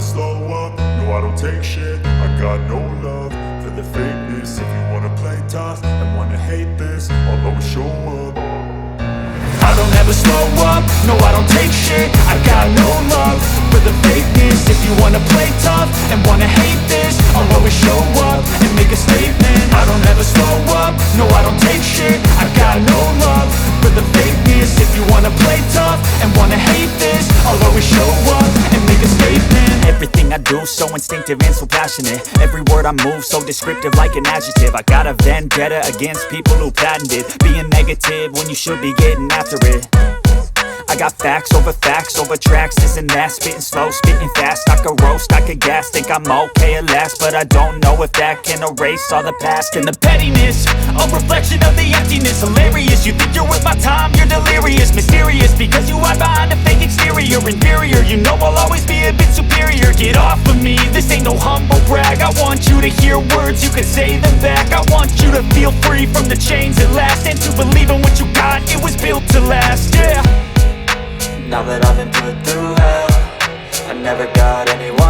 slow up, no I don't take shit. I got no love for the fakeness. If you wanna play tough and wanna hate this, I'll always show up. I don't ever slow up, no I don't take shit. I got no love for the fakeness. If you wanna play tough and wanna hate this, I'll always show up and make a statement. I don't ever slow up, no I don't take shit. I got no love for the fakeness. If you wanna play tough and wanna hate this, I'll always show up and make a statement. Everything I do so instinctive and so passionate. Every word I move so descriptive like an adjective. I got a vendetta against people who patented being negative when you should be getting after it. I got facts over tracks, this and that. Spitting slow, spitting fast, I could roast, I could gas. Think I'm okay at last, but I don't know if that can erase all the past. And the pettiness, a reflection of the emptiness. Hilarious, you think you're worth my time, you're delirious. Mysterious, because you hide behind a fake exterior. Inferior, you know I'll always be a bit superior. Get off of me, this ain't no humble brag. I want you to hear words, you can say them back. I want you to feel free from the chains at last, and to believe in what you got, it was built to last, yeah. Now that I've been put through hell, I never got anyone